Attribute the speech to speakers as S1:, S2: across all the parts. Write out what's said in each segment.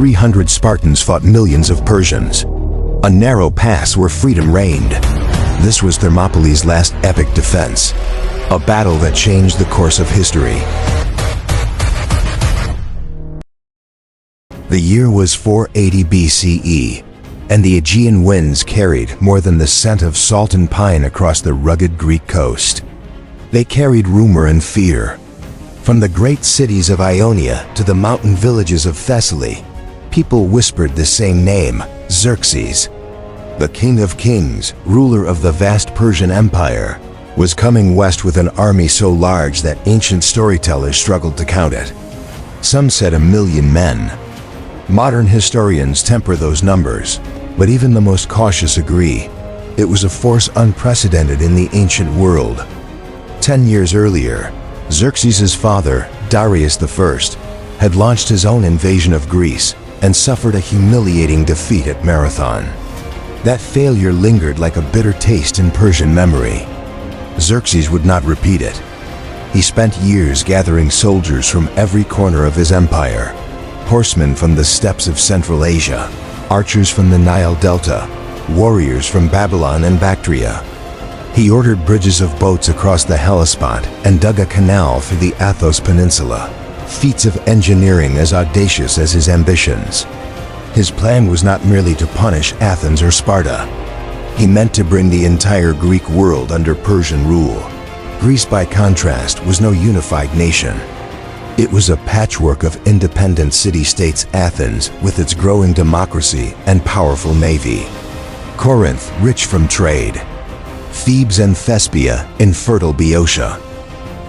S1: 300 Spartans fought millions of Persians. A narrow pass where freedom reigned. This was Thermopylae's last epic defense, a battle that changed the course of history. The year was 480 BCE, and the Aegean winds carried more than the scent of salt and pine across the rugged Greek coast. They carried rumor and fear. From the great cities of Ionia to the mountain villages of Thessaly, people whispered the same name, Xerxes. The King of Kings, ruler of the vast Persian Empire, was coming west with an army so large that ancient storytellers struggled to count it. Some said 1,000,000 men. Modern historians temper those numbers, but even the most cautious agree it was a force unprecedented in the ancient world. 10 years earlier, Xerxes' father, Darius I, had launched his own invasion of Greece and suffered a humiliating defeat at Marathon. That failure lingered like a bitter taste in Persian memory. Xerxes would not repeat it. He spent years gathering soldiers from every corner of his empire, horsemen from the steppes of Central Asia, archers from the Nile Delta, warriors from Babylon and Bactria. He ordered bridges of boats across the Hellespont and dug a canal through the Athos Peninsula, feats of engineering as audacious as his ambitions. His plan was not merely to punish Athens or Sparta. He meant to bring the entire Greek world under Persian rule. Greece, by contrast, was no unified nation. It was a patchwork of independent city-states: Athens, with its growing democracy and powerful navy; Corinth, rich from trade; Thebes and Thespia, in fertile Boeotia;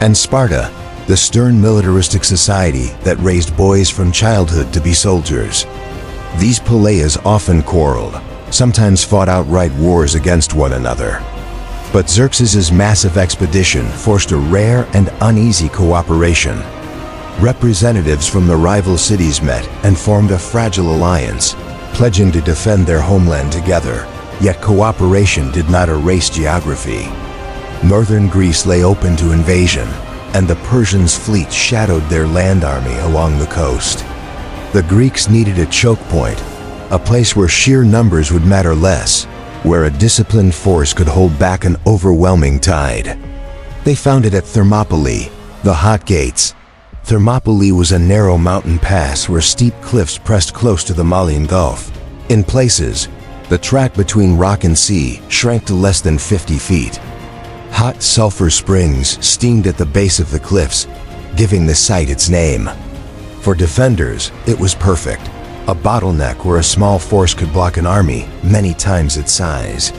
S1: and Sparta, the stern militaristic society that raised boys from childhood to be soldiers. These palaeas often quarreled, sometimes fought outright wars against one another. But Xerxes' massive expedition forced a rare and uneasy cooperation. Representatives from the rival cities met and formed a fragile alliance, pledging to defend their homeland together. Yet cooperation did not erase geography. Northern Greece lay open to invasion, and the Persians' fleet shadowed their land army along the coast. The Greeks needed a choke point, a place where sheer numbers would matter less, where a disciplined force could hold back an overwhelming tide. They found it at Thermopylae, the Hot Gates. Thermopylae was a narrow mountain pass where steep cliffs pressed close to the Malian Gulf. In places, the track between rock and sea shrank to less than 50 feet. Hot sulfur springs steamed at the base of the cliffs, giving the site its name. For defenders, it was perfect, a bottleneck where a small force could block an army many times its size.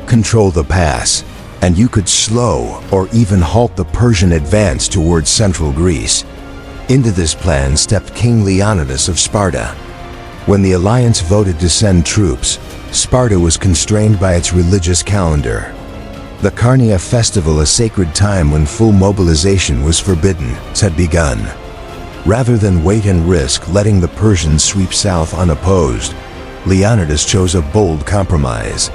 S1: Control the pass, and you could slow or even halt the Persian advance towards central Greece. Into this plan stepped King Leonidas of Sparta. When the alliance voted to send troops, Sparta was constrained by its religious calendar. The Carnia festival, a sacred time when full mobilization was forbidden, had begun. Rather than wait and risk letting the Persians sweep south unopposed, Leonidas chose a bold compromise.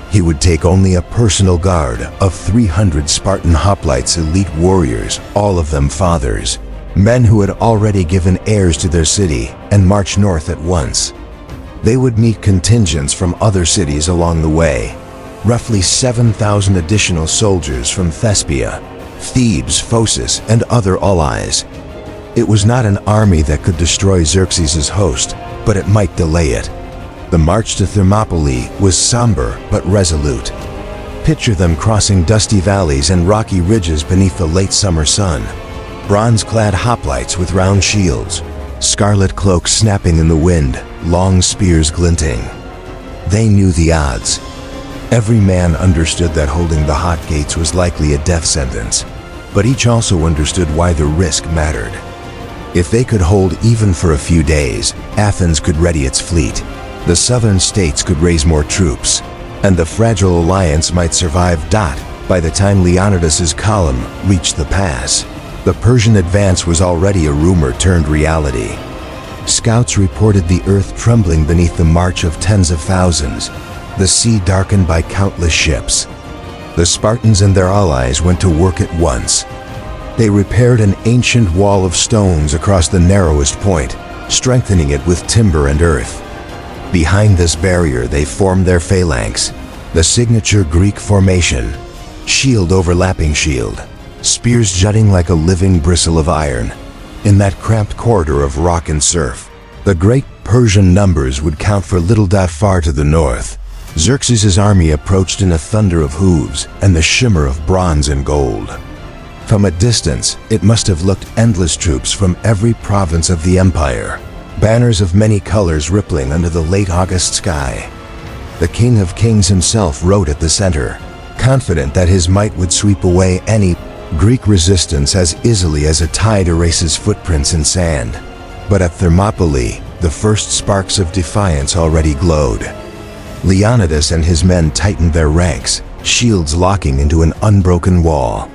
S1: He would take only a personal guard of 300 Spartan hoplites, elite warriors, all of them fathers, men who had already given heirs to their city, and march north at once. They would meet contingents from other cities along the way, roughly 7,000 additional soldiers from Thespia, Thebes, Phocis, and other allies. It was not an army that could destroy Xerxes' host, but it might delay it. The march to Thermopylae was somber but resolute. Picture them crossing dusty valleys and rocky ridges beneath the late summer sun. Bronze-clad hoplites with round shields, scarlet cloaks snapping in the wind, long spears glinting. They knew the odds. Every man understood that holding the Hot Gates was likely a death sentence, but each also understood why the risk mattered. If they could hold even for a few days, Athens could ready its fleet, the southern states could raise more troops, and the fragile alliance might survive. By the time Leonidas's column reached the pass, the Persian advance was already a rumor turned reality. Scouts reported the earth trembling beneath the march of tens of thousands, the sea darkened by countless ships. The Spartans and their allies went to work at once. They repaired an ancient wall of stones across the narrowest point, strengthening it with timber and earth. Behind this barrier they formed their phalanx, the signature Greek formation, shield overlapping shield, spears jutting like a living bristle of iron. In that cramped corridor of rock and surf, the great Persian numbers would count for little. Far to the north, Xerxes' army approached in a thunder of hooves and the shimmer of bronze and gold. From a distance, it must have looked endless, troops from every province of the empire, banners of many colors rippling under the late August sky. The King of Kings himself rode at the center, confident that his might would sweep away any Greek resistance as easily as a tide erases footprints in sand. But at Thermopylae, the first sparks of defiance already glowed. Leonidas and his men tightened their ranks, shields locking into an unbroken wall.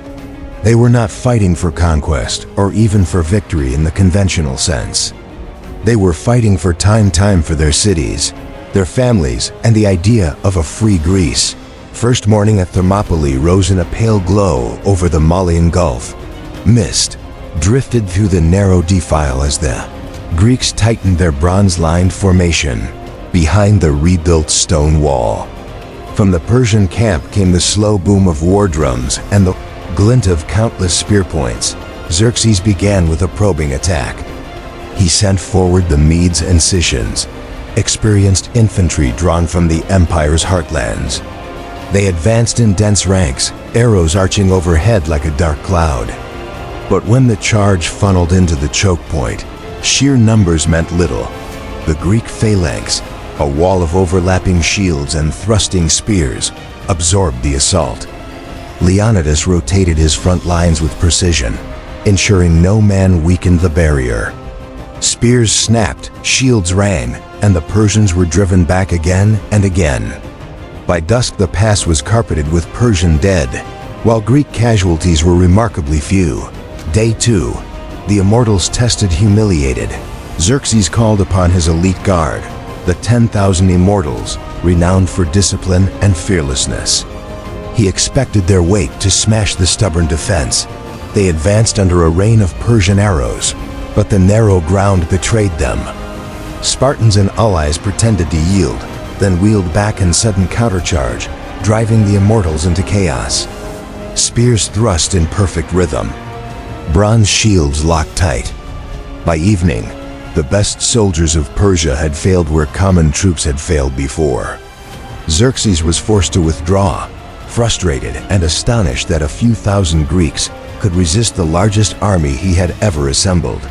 S1: They were not fighting for conquest or even for victory in the conventional sense. They were fighting for time for their cities, their families, and the idea of a free Greece. First morning at Thermopylae rose in a pale glow over the Malian Gulf. Mist drifted through the narrow defile as the Greeks tightened their bronze-lined formation behind the rebuilt stone wall. From the Persian camp came the slow boom of war drums and the glint of countless spear points. Xerxes began with a probing attack. He sent forward the Medes and Scythians, experienced infantry drawn from the empire's heartlands. They advanced in dense ranks, arrows arching overhead like a dark cloud. But when the charge funneled into the choke point, sheer numbers meant little. The Greek phalanx, a wall of overlapping shields and thrusting spears, absorbed the assault. Leonidas rotated his front lines with precision, ensuring no man weakened the barrier. Spears snapped, shields rang, and the Persians were driven back again and again. By dusk the pass was carpeted with Persian dead, while Greek casualties were remarkably few. Day 2, the immortals tested humiliated. Xerxes called upon his elite guard, the 10,000 immortals, renowned for discipline and fearlessness. He expected their weight to smash the stubborn defense. They advanced under a rain of Persian arrows, but the narrow ground betrayed them. Spartans and allies pretended to yield, then wheeled back in sudden countercharge, driving the immortals into chaos. Spears thrust in perfect rhythm. Bronze shields locked tight. By evening, the best soldiers of Persia had failed where common troops had failed before. Xerxes was forced to withdraw, frustrated and astonished that a few thousand Greeks could resist the largest army he had ever assembled.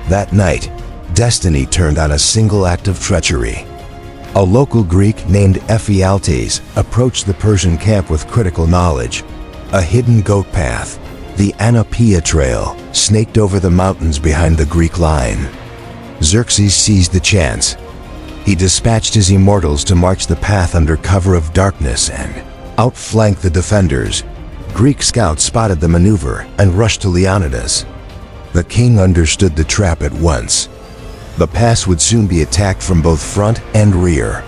S1: That night, destiny turned on a single act of treachery. A local Greek named Ephialtes approached the Persian camp with critical knowledge. A hidden goat path, the Anapia Trail, snaked over the mountains behind the Greek line. Xerxes seized the chance. He dispatched his immortals to march the path under cover of darkness and outflank the defenders. Greek scouts spotted the maneuver and rushed to Leonidas. The king understood the trap at once. The pass would soon be attacked from both front and rear.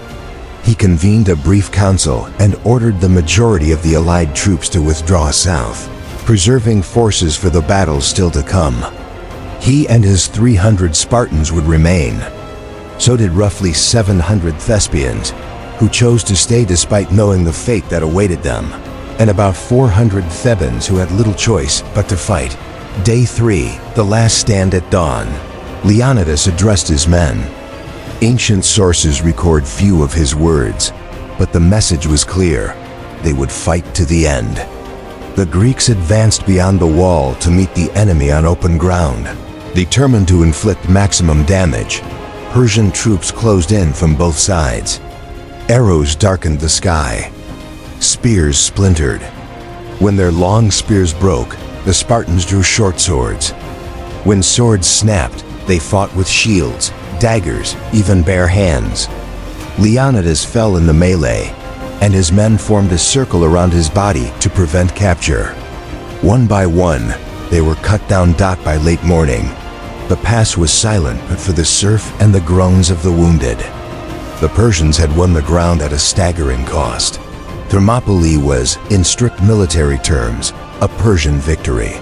S1: He convened a brief council and ordered the majority of the allied troops to withdraw south, preserving forces for the battles still to come. He and his 300 Spartans would remain. So did roughly 700 Thespians, who chose to stay despite knowing the fate that awaited them, and about 400 Thebans who had little choice but to fight. Day 3, the last stand at dawn. Leonidas addressed his men. Ancient sources record few of his words, but the message was clear. They would fight to the end. The Greeks advanced beyond the wall to meet the enemy on open ground. Determined to inflict maximum damage, Persian troops closed in from both sides. Arrows darkened the sky. Spears splintered. When their long spears broke, the Spartans drew short swords. When swords snapped, they fought with shields, daggers, even bare hands. Leonidas fell in the melee, and his men formed a circle around his body to prevent capture. One by one, they were cut down. By late morning, the pass was silent but for the surf and the groans of the wounded. The Persians had won the ground at a staggering cost. Thermopylae was, in strict military terms, a Persian victory.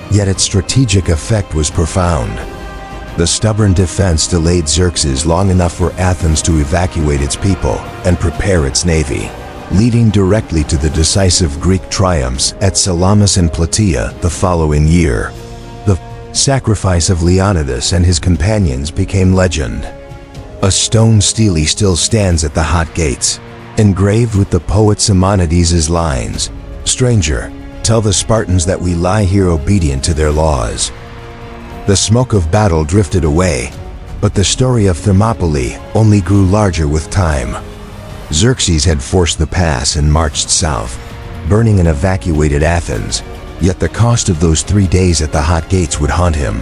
S1: Yet its strategic effect was profound. The stubborn defense delayed Xerxes long enough for Athens to evacuate its people and prepare its navy, leading directly to the decisive Greek triumphs at Salamis and Plataea the following year. The sacrifice of Leonidas and his companions became legend. A stone stele still stands at the Hot Gates, engraved with the poet Simonides' lines, "Stranger, tell the Spartans that we lie here obedient to their laws." The smoke of battle drifted away, but the story of Thermopylae only grew larger with time. Xerxes had forced the pass and marched south, burning and evacuated Athens, yet the cost of those 3 days at the Hot Gates would haunt him.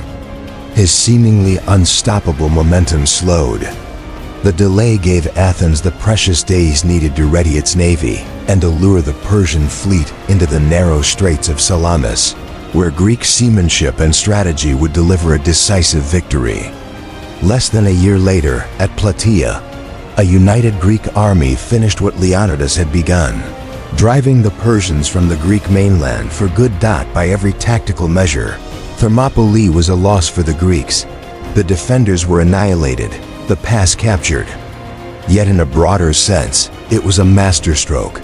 S1: His seemingly unstoppable momentum slowed. The delay gave Athens the precious days needed to ready its navy and to lure the Persian fleet into the narrow straits of Salamis, where Greek seamanship and strategy would deliver a decisive victory. Less than a year later, at Plataea, a united Greek army finished what Leonidas had begun, driving the Persians from the Greek mainland for good. By every tactical measure, Thermopylae was a loss for the Greeks. The defenders were annihilated, the pass captured. Yet in a broader sense, it was a masterstroke.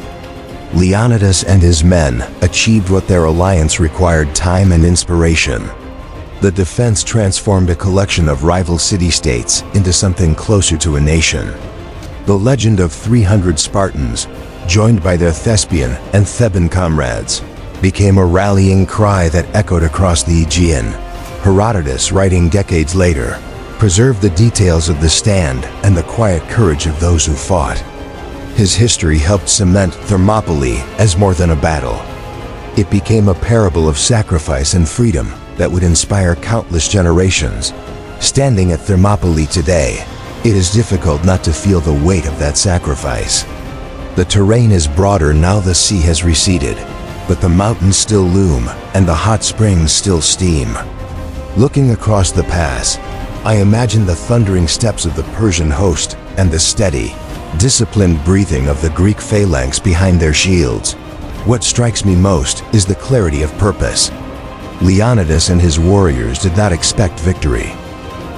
S1: Leonidas and his men achieved what their alliance required: time and inspiration. The defense transformed a collection of rival city-states into something closer to a nation. The legend of 300 Spartans, joined by their Thespian and Theban comrades, became a rallying cry that echoed across the Aegean. Herodotus, writing decades later, preserved the details of the stand and the quiet courage of those who fought. His history helped cement Thermopylae as more than a battle. It became a parable of sacrifice and freedom that would inspire countless generations. Standing at Thermopylae today, it is difficult not to feel the weight of that sacrifice. The terrain is broader now the sea has receded, but the mountains still loom and the hot springs still steam. Looking across the pass, I imagine the thundering steps of the Persian host and the steady, disciplined breathing of the Greek phalanx behind their shields. What strikes me most is the clarity of purpose. Leonidas and his warriors did not expect victory.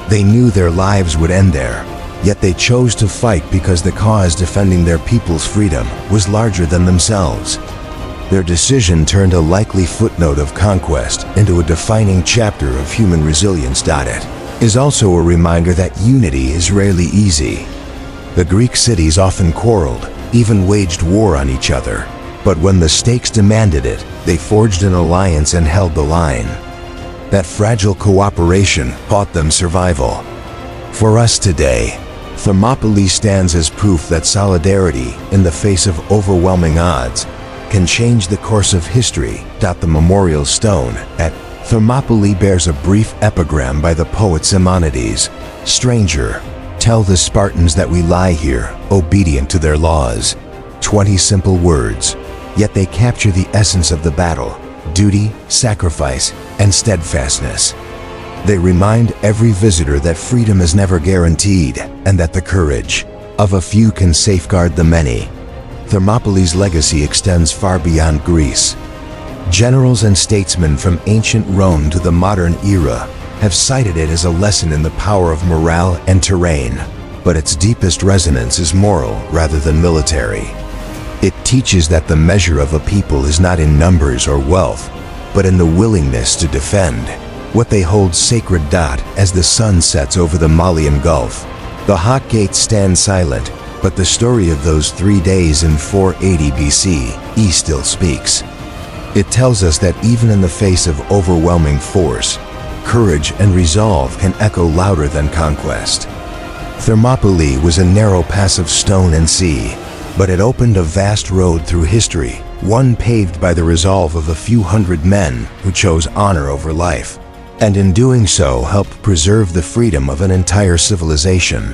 S1: They knew their lives would end there, yet they chose to fight because the cause defending their people's freedom was larger than themselves. Their decision turned a likely footnote of conquest into a defining chapter of human resilience. It is also a reminder that unity is rarely easy. The Greek cities often quarreled, even waged war on each other. But when the stakes demanded it, they forged an alliance and held the line. That fragile cooperation bought them survival. For us today, Thermopylae stands as proof that solidarity, in the face of overwhelming odds, can change the course of history. The memorial stone at Thermopylae bears a brief epigram by the poet Simonides: "Stranger, tell the Spartans that we lie here, obedient to their laws." 20 simple words, yet they capture the essence of the battle: duty, sacrifice, and steadfastness. They remind every visitor that freedom is never guaranteed, and that the courage of a few can safeguard the many. Thermopylae's legacy extends far beyond Greece. Generals and statesmen from ancient Rome to the modern era have cited it as a lesson in the power of morale and terrain, but its deepest resonance is moral rather than military. It teaches that the measure of a people is not in numbers or wealth, but in the willingness to defend what they hold sacred. As the sun sets over the Malian Gulf, the Hot Gates stand silent, but the story of those 3 days in 480 BCE still speaks. It tells us that even in the face of overwhelming force, courage and resolve can echo louder than conquest. Thermopylae was a narrow pass of stone and sea, but it opened a vast road through history, one paved by the resolve of a few hundred men who chose honor over life, and in doing so helped preserve the freedom of an entire civilization.